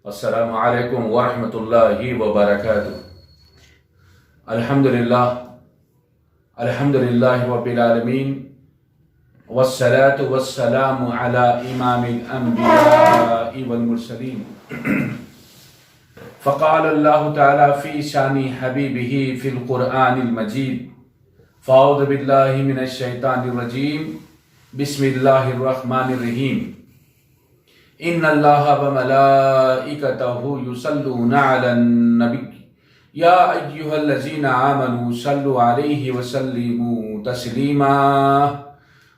السلام علیکم ورحمۃ اللہ وبرکاتہ۔ الحمد للہ رب العالمین والصلاة والسلام علی امام الانبیاء والمرسلین۔ فقال اللہ تعالی فی شان حبیبہ فی القرآن المجید، فاعوذ باللہ من الشیطان الرجیم، بسم اللہ الرحمن الرحیم۔ ان اللہ وملائکتہ یصلون علی النبی یا ایہا الذین آمنوا صلوا علیہ وسلموا تسلیما۔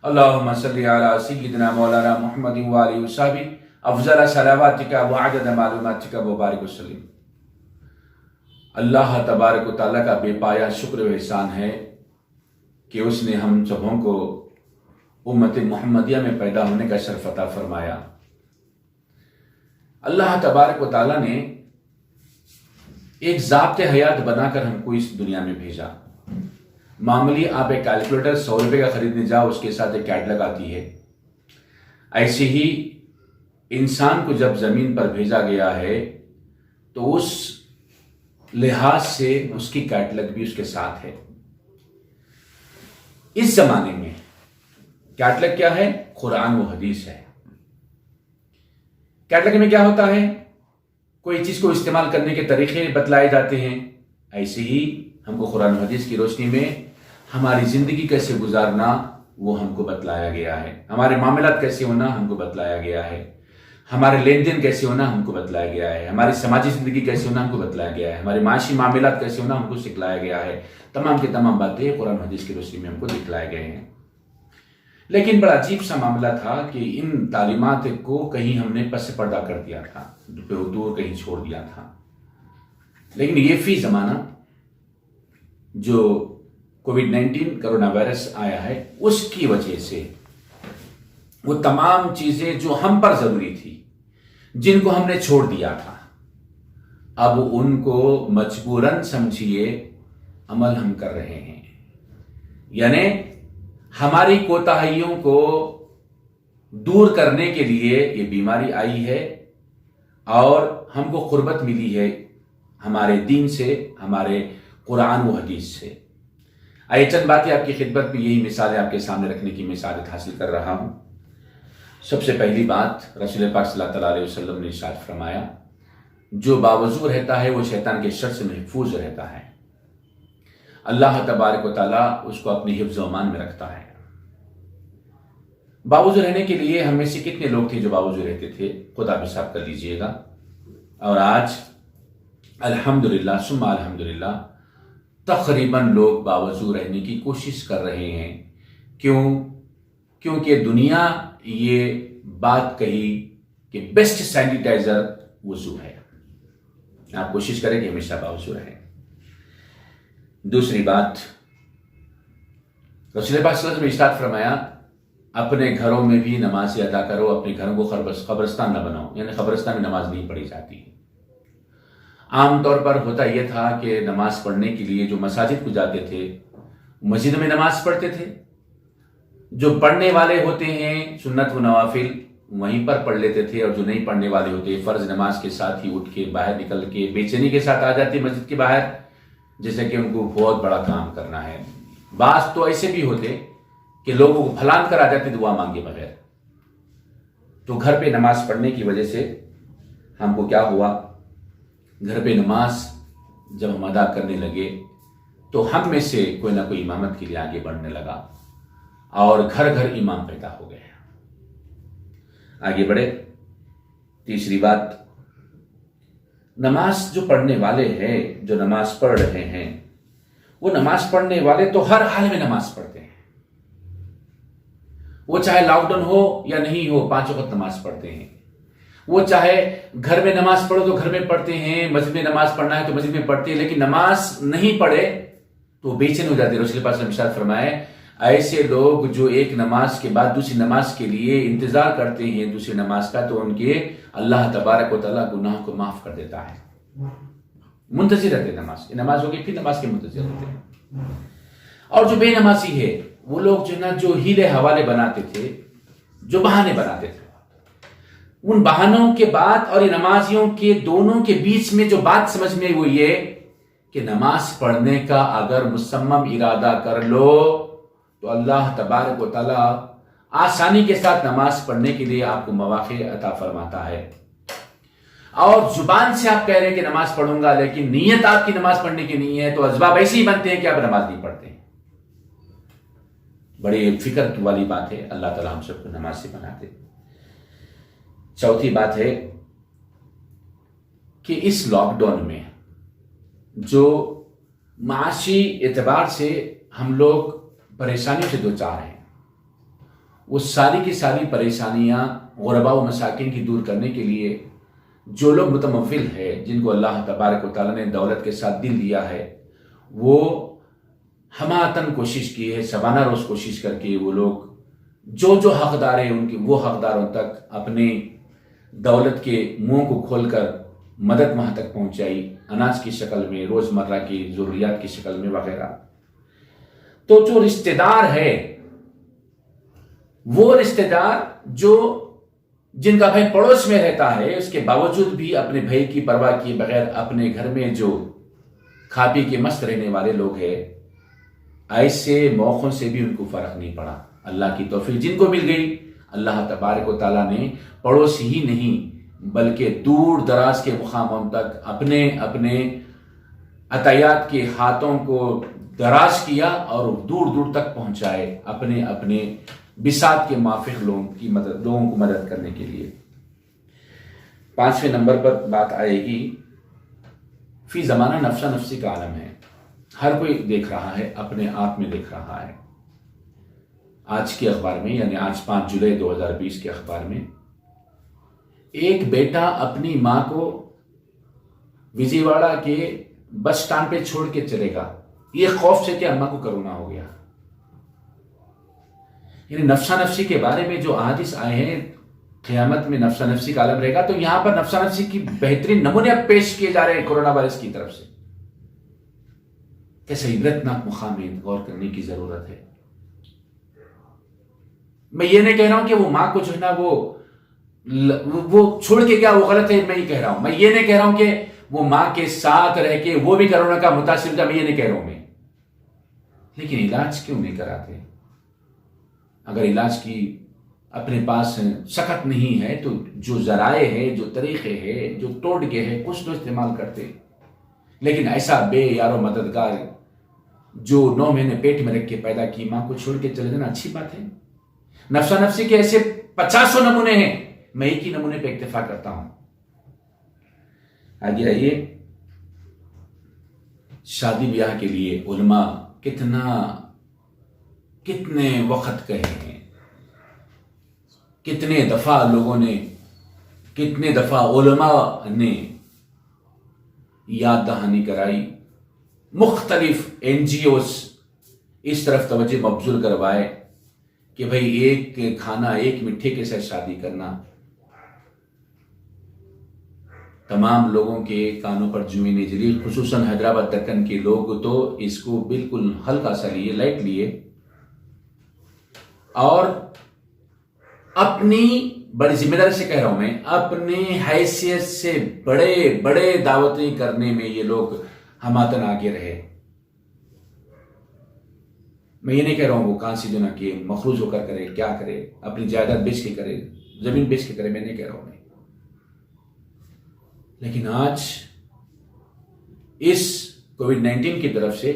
اللہم صلی علی سیدنا مولانا محمد وآلہ وصحبہ افضل صلواتک وعدد معلوماتک وبارک وسلم۔ اللہ تبارک و تعالیٰ کا بے پایا شکر و احسان ہے کہ اس نے ہم سبوں کو امت محمدیہ میں پیدا ہونے کا شرف عطا فرمایا۔ اللہ تبارک و تعالیٰ نے ایک ضابط حیات بنا کر ہم کو اس دنیا میں بھیجا۔ معمولی آپ ایک کیلکولیٹر 100 روپے کا خریدنے جاؤ، اس کے ساتھ ایک کیٹلاگ آتی ہے، ایسے ہی انسان کو جب زمین پر بھیجا گیا ہے تو اس لحاظ سے اس کی کیٹلاگ بھی اس کے ساتھ ہے۔ اس زمانے میں کیٹلاگ کیا ہے؟ قرآن و حدیث ہے۔ کیٹلاگ میں کیا ہوتا ہے؟ کوئی چیز کو استعمال کرنے کے طریقے بتلائے جاتے ہیں، ایسے ہی ہم کو قرآن و حدیث کی روشنی میں ہماری زندگی کیسے گزارنا وہ ہم کو بتلایا گیا ہے، ہمارے معاملات کیسے ہونا ہم کو بتلایا گیا ہے، ہمارے لین دین کیسے ہونا ہم کو بتلایا گیا ہے، ہماری سماجی زندگی کیسے ہونا ہم کو بتلایا گیا ہے، ہمارے معاشی معاملات کیسے ہونا ہم کو سکھلایا گیا ہے۔ تمام کی تمام باتیں قرآن و حدیث کی روشنی میں ہم کو دکھلائے گئے ہیں۔ لیکن بڑا عجیب سا معاملہ تھا کہ ان تعلیمات کو کہیں ہم نے پس پردہ کر دیا تھا، دور کہیں چھوڑ دیا تھا۔ لیکن یہ فی زمانہ جو کووڈ-19 کرونا وائرس آیا ہے، اس کی وجہ سے وہ تمام چیزیں جو ہم پر ضروری تھی، جن کو ہم نے چھوڑ دیا تھا، اب ان کو مجبوراً سمجھیے عمل ہم کر رہے ہیں۔ یعنی ہماری کوتاہیوں کو دور کرنے کے لیے یہ بیماری آئی ہے اور ہم کو قربت ملی ہے ہمارے دین سے، ہمارے قرآن و حدیث سے۔ آئیے چند باتیں آپ کی خدمت میں، یہی مثالیں آپ کے سامنے رکھنے کی میں سعادت حاصل کر رہا ہوں۔ سب سے پہلی بات، رسول پاک صلی اللہ علیہ وسلم نے ارشاد فرمایا، جو باوضو رہتا ہے وہ شیطان کے شر سے محفوظ رہتا ہے۔ اللہ تبارک و تعالیٰ اس کو اپنی حفظ و امان میں رکھتا ہے۔ باوضو رہنے کے لیے ہم میں سے کتنے لوگ تھے جو باوضو رہتے تھے؟ خود آپ حساب کر لیجئے گا۔ اور آج الحمدللہ ثم الحمدللہ تقریباً لوگ باوضو رہنے کی کوشش کر رہے ہیں۔ کیونکہ دنیا یہ بات کہی کہ بیسٹ سینیٹائزر وضو ہے۔ آپ کوشش کریں کہ ہمیشہ باوضو رہیں۔ دوسری بات، رسول پاک صلی اللہ علیہ وسلم نے ارشاد فرمایا، اپنے گھروں میں بھی نمازیں ادا کرو، اپنے گھروں کو قبرستان نہ بناؤ، یعنی قبرستان میں نماز نہیں پڑھی جاتی۔ عام طور پر ہوتا یہ تھا کہ نماز پڑھنے کے لیے جو مساجد کو جاتے تھے، مسجد میں نماز پڑھتے تھے۔ جو پڑھنے والے ہوتے ہیں سنت و نوافل وہیں پر پڑھ لیتے تھے، اور جو نہیں پڑھنے والے ہوتے فرض نماز کے ساتھ ہی اٹھ کے باہر نکل کے بے چینی کے ساتھ آ جاتے مسجد کے باہر، جیسے کہ ان کو بہت بڑا کام کرنا ہے۔ بعض تو ایسے بھی ہوتے کہ لوگوں کو پھلان کر آ جاتے دعا مانگے بغیر۔ تو گھر پہ نماز پڑھنے کی وجہ سے ہم کو کیا ہوا، گھر پہ نماز جب ہم ادا کرنے لگے تو ہم میں سے کوئی نہ کوئی امامت کے لیے آگے بڑھنے لگا، اور گھر گھر امام پیدا ہو گئے۔ آگے بڑھے۔ تیسری بات، نماز جو پڑھنے والے ہیں، جو نماز پڑھ رہے ہیں، وہ نماز پڑھنے والے تو ہر حال میں نماز پڑھتے ہیں۔ وہ چاہے لاک ڈاؤن ہو یا نہیں ہو، 5 وقت نماز پڑھتے ہیں۔ وہ چاہے گھر میں نماز پڑھو تو گھر میں پڑھتے ہیں، مسجد میں نماز پڑھنا ہے تو مسجد میں پڑھتے ہیں، لیکن نماز نہیں پڑھے تو بے چین ہو جاتے ہیں۔ رسول پاک صلی اللہ علیہ وسلم ارشاد فرمائے، ایسے لوگ جو ایک نماز کے بعد دوسری نماز کے لیے انتظار کرتے ہیں دوسری نماز کا، تو ان کے اللہ تبارک و تعالیٰ گناہ کو معاف کر دیتا ہے۔ منتظر رہتے نماز، نماز ہوگی پھر نماز کے منتظر رہتے ہیں۔ اور جو بے نمازی ہے، وہ لوگ جو ہیلے حوالے بناتے تھے، جو بہانے بناتے تھے، ان بہانوں کے بعد اور نمازیوں کے دونوں کے بیچ میں جو بات سمجھ میں وہ یہ کہ نماز پڑھنے کا اگر مصمم ارادہ کر لو تو اللہ تبارک و تعالی آسانی کے ساتھ نماز پڑھنے کے لیے آپ کو مواقع عطا فرماتا ہے. اور زبان سے آپ کہہ رہے ہیں کہ نماز پڑھوں گا لیکن نیت آپ کی نماز پڑھنے کی نہیں ہے تو اسباب ایسے ہی بنتے ہیں کہ آپ نماز نہیں پڑھتے. بڑی فکر والی بات ہے. اللہ تعالی ہم سب کو نماز سے بناتے. چوتھی بات ہے کہ اس لاک ڈاؤن میں جو معاشی اعتبار سے ہم لوگ پریشانیوں سے دوچار ہیں وہ ساری کی ساری پریشانیاں غرباء و مساکین کی دور کرنے کے لیے جو لوگ متمول ہے جن کو اللہ تبارک و تعالیٰ نے دولت کے ساتھ دل دیا ہے وہ ہماتن کوشش کی ہے. شبانہ روز کوشش کر کے وہ لوگ جو حقدار ہیں ان کے وہ حقداروں تک اپنے دولت کے منہ کو کھول کر مدد وہاں تک پہنچائی, اناج کی شکل میں, روزمرہ کی ضروریات کی شکل میں وغیرہ. تو جو رشتہ دار ہے وہ رشتہ دار جو جن کا بھائی پڑوس میں رہتا ہے اس کے باوجود بھی اپنے بھائی کی پرواہ کیے بغیر اپنے گھر میں جو کھا پی کے مست رہنے والے لوگ ہیں ایسے موقعوں سے بھی ان کو فرق نہیں پڑا. اللہ کی توفیق جن کو مل گئی اللہ تبارک و تعالیٰ نے پڑوس ہی نہیں بلکہ دور دراز کے مقاموں تک اپنے اپنے عطیات کے ہاتھوں کو دراز کیا اور دور دور تک پہنچائے اپنے اپنے بساط کے موافق لوگوں کو مدد کرنے کے لیے. 5ویں نمبر پر بات آئے گی فی زمانہ نفسا نفسی کا عالم ہے. ہر کوئی دیکھ رہا ہے, اپنے آپ میں دیکھ رہا ہے. آج کے اخبار میں یعنی آج 5 جولائی 2020 کے اخبار میں ایک بیٹا اپنی ماں کو وجے واڑہ کے بس سٹینڈ پہ چھوڑ کے چلے گا یہ خوف سے کہ اماں کو کرونا ہو گیا. یعنی نفسا نفسی کے بارے میں جو احادیث آئے ہیں قیامت میں نفسا نفسی کا عالم رہے گا, تو یہاں پر نفسا نفسی کی بہترین نمونے پیش کیے جا رہے ہیں کورونا وائرس کی طرف سے. کیسے عبرتناک مقام ہے, غور کرنے کی ضرورت ہے. میں یہ نہیں کہہ رہا ہوں کہ وہ ماں کو جو ہے نا وہ چھوڑ کے گیا وہ غلط ہے, میں یہ کہہ رہا ہوں. میں یہ نہیں کہہ رہا ہوں کہ وہ ماں کے ساتھ رہ کے وہ بھی کرونا کا متاثر تھا, میں یہ نہیں کہہ رہا ہوں میں. لیکن علاج کیوں نہیں کراتے؟ اگر علاج کی اپنے پاس سخت نہیں ہے تو جو ذرائع ہے, جو طریقے ہیں, جو ٹوٹکے ہیں کچھ تو استعمال کرتے. لیکن ایسا بے یارو مددگار جو 9 مہینے پیٹ میں رکھ کے پیدا کی ماں کو چھوڑ کے چلے جانا اچھی بات ہے؟ نفسا نفسی کے ایسے 50 نمونے ہیں, میں ایک ہی نمونے پہ اکتفا کرتا ہوں. آگے آئیے. شادی بیاہ کے لیے علماء کتنے وقت کہے ہیں, کتنے دفعہ لوگوں نے, کتنے دفعہ علماء نے یاد دہانی کرائی. مختلف NGOs اس طرف توجہ مبذول کروائے کہ بھئی ایک کھانا ایک مٹھے کے ساتھ شادی کرنا. تمام لوگوں کے کانوں پر جوئیں نجلی, خصوصاً حیدرآباد دکن کے لوگ تو اس کو بالکل ہلکا سا لیے, لائٹ لیے اور اپنی بڑی ذمہ داری سے کہہ رہا ہوں میں, اپنی حیثیت سے بڑے بڑے دعوتیں کرنے میں یہ لوگ ہماتن آگے رہے. میں یہ نہیں کہہ رہا ہوں وہ کہاں سے جو نا کہ مخروج ہو کر کرے, کیا کرے, اپنی جائیداد بیچ کے کرے, زمین بیچ کے کرے, میں نہیں کہہ رہا ہوں میں. لیکن آج اس کووڈ-19 کی طرف سے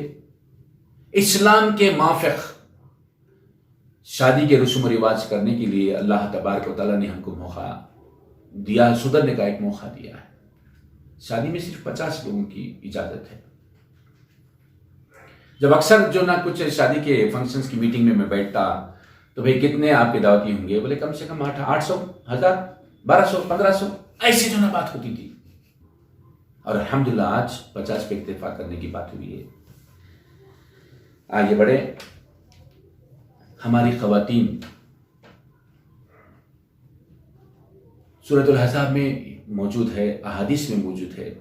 اسلام کے موافق شادی کے رسوم و رواج کرنے کے لیے اللہ تبارک و تعالیٰ نے ہم کو موقع دیا, سدھرنے کا ایک موقع دیا ہے. شادی میں صرف 50 لوگوں کی اجازت ہے. جب اکثر جو نا کچھ شادی کے فنکشنز کی میٹنگ میں بیٹھتا تو بھئی کتنے آپ کے دعوتی ہوں گے, بولے کم سے کم 800, 1000, 1200, 1500 ایسی جو نا بات ہوتی تھی. اور الحمدللہ آج 50 پہ اکتفا کرنے کی بات ہوئی ہے. آگے بڑھے. ہماری خواتین سورۃ الاحزاب میں موجود ہے, احادیث میں موجود ہے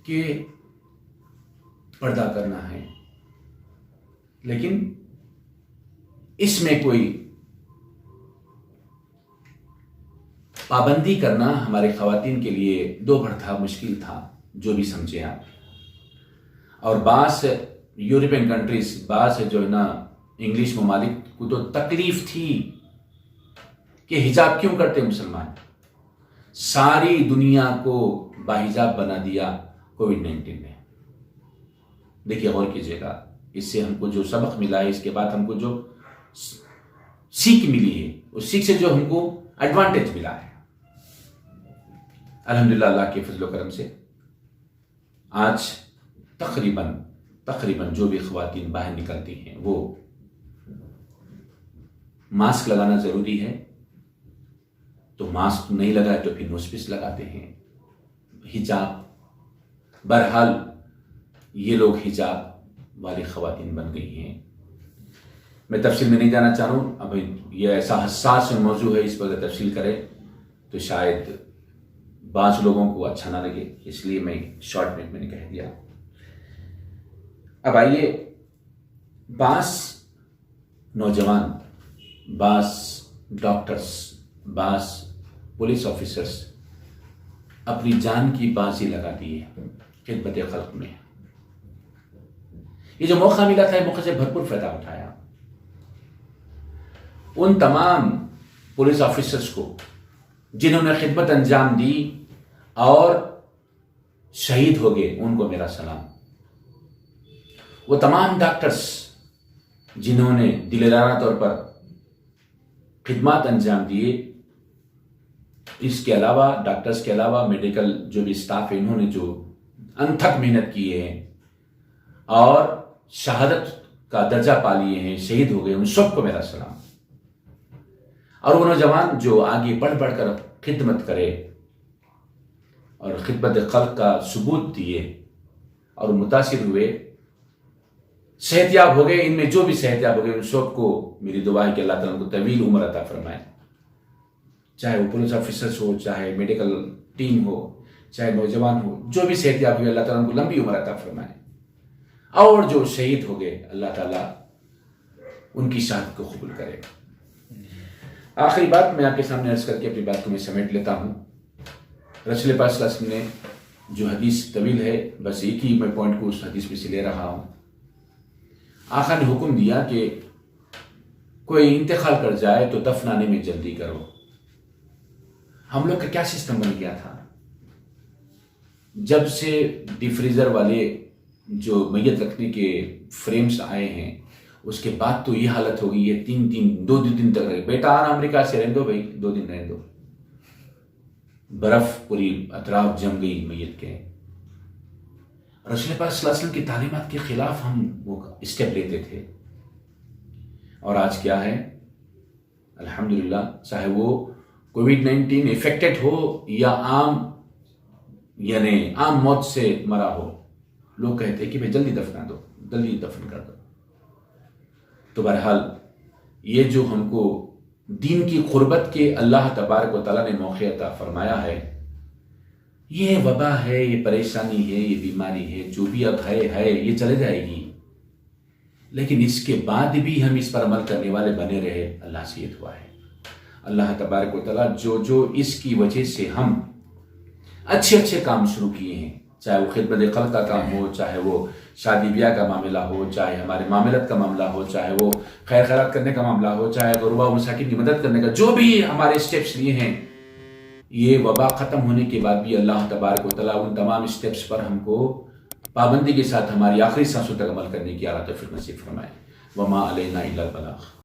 کہ پردہ کرنا ہے, لیکن اس میں کوئی پابندی کرنا ہمارے خواتین کے لیے دو بھر تھا، مشکل تھا، جو بھی سمجھیں آپ. اور بعض یورپین کنٹریز، بعض جو ہے نا انگلش ممالک کو تو تکلیف تھی کہ حجاب کیوں کرتے مسلمان. ساری دنیا کو باحجاب بنا دیا کووڈ-19 نے. دیکھیے، غور کیجیے گا، اس سے ہم کو جو سبق ملا ہے، اس کے بعد ہم کو جو سیکھ ملی ہے، اس سیکھ سے جو ہم کو ایڈوانٹیج ملا ہے، الحمدللہ اللہ کے فضل و کرم سے آج تقریباً جو بھی خواتین باہر نکلتی ہیں وہ ماسک لگانا ضروری ہے. تو ماسک نہیں لگائے تو پھر نوز پیس لگاتے ہیں. حجاب، بہرحال یہ لوگ حجاب والی خواتین بن گئی ہیں. میں تفصیل میں نہیں جانا چاہ رہا ہوں. اب یہ ایسا حساس موضوع ہے، اس پر اگر تفصیل کرے تو شاید بعض لوگوں کو اچھا نہ لگے، اس لیے میں شارٹ میں نے کہہ دیا. اب آئیے، بعض نوجوان، بعض ڈاکٹرز، بعض پولیس آفیسرز اپنی جان کی بازی لگا دی ہے خدمت خلق میں. یہ جو موقع ملا تھا، موقع سے بھرپور فائدہ اٹھایا. ان تمام پولیس آفیسرز کو جنہوں نے خدمت انجام دی اور شہید ہو گئے، ان کو میرا سلام. وہ تمام ڈاکٹرز جنہوں نے دلدارانہ طور پر خدمات انجام دیے، اس کے علاوہ ڈاکٹرز کے علاوہ میڈیکل جو بھی اسٹاف ہے، انہوں نے جو انتھک محنت کیے ہیں اور شہادت کا درجہ پا لیے ہیں، شہید ہو گئے، ان سب کو میرا سلام. اور وہ نوجوان جو آگے بڑھ کر خدمت کرے اور خدمت خلق کا ثبوت دیے اور متاثر ہوئے، صحت یاب ہو گئے، ان میں جو بھی صحت یاب ہو گئے، ان سب کو میری دعا ہے کہ اللہ تعالیٰ ان کو طویل عمر عطا فرمائے. چاہے وہ پولیس آفیسرز ہو، چاہے میڈیکل ٹیم ہو، چاہے نوجوان ہو، جو بھی صحت یاب ہوئے، اللہ تعالیٰ ان کو لمبی عمر عطا فرمائے. اور جو شہید ہو گئے، اللہ تعالیٰ ان کی شہادت کو قبول کرے. آخری بات میں آپ کے سامنے عرض کر کے اپنی بات کو میں سمیٹ لیتا ہوں. رسول پاک صلی اللہ علیہ وسلم نے جو حدیث طویل ہے، بس ایک ہی میں پوائنٹ کو اس حدیث میں سے لے رہا ہوں. آقا نے حکم دیا کہ کوئی انتقال کر جائے تو دفنانے میں جلدی کرو. ہم لوگ کا کیا سسٹم بن گیا تھا، جب سے ڈیفریزر والے جو میت رکھنے کے فریمز آئے ہیں، اس کے بعد تو یہ حالت ہو گئی ہے، 2 دن تک رہے. بیٹا آنا امریکہ سے، رہنے دو بھائی، 2 دن رہنے دو. برف پوری اطراف جم گئی میت کے. رسول پاک صلی اللہ علیہ وسلم کی تعلیمات کے خلاف ہم وہ اسٹیپ لیتے تھے. اور آج کیا ہے، الحمدللہ، چاہے وہ کووڈ-19 افیکٹڈ ہو یا عام موت سے مرا ہو، لوگ کہتے ہیں کہ بھائی جلدی دفنا دو، جلدی دفن کر دو. تو بہرحال یہ جو ہم کو دین کی قربت کے اللہ تبارک و تعالیٰ نے موقع عطا فرمایا ہے، یہ وبا ہے، یہ پریشانی ہے، یہ بیماری ہے، جو بھی اب ہے یہ چلے جائے گی. لیکن اس کے بعد بھی ہم اس پر عمل کرنے والے بنے رہے، اللہ سے یہ دعا ہے. اللہ تبارک و تعالیٰ جو اس کی وجہ سے ہم اچھے کام شروع کیے ہیں، چاہے وہ خدمت خلق کا کام ہو، چاہے وہ شادی بیاہ کا معاملہ ہو، چاہے ہمارے معاملات کا معاملہ ہو، چاہے وہ خیر خیرات کرنے کا معاملہ ہو، چاہے غربا و مساکین کی مدد کرنے کا، جو بھی ہمارے اسٹیپس لیے ہیں، یہ وبا ختم ہونے کے بعد بھی اللہ تبارک و تعالیٰ ان تمام اسٹیپس پر ہم کو پابندی کے ساتھ ہماری آخری سانسوں تک عمل کرنے کی اعلیٰ توفیق نصیب فرمائے. وما علینا الا البلاغ.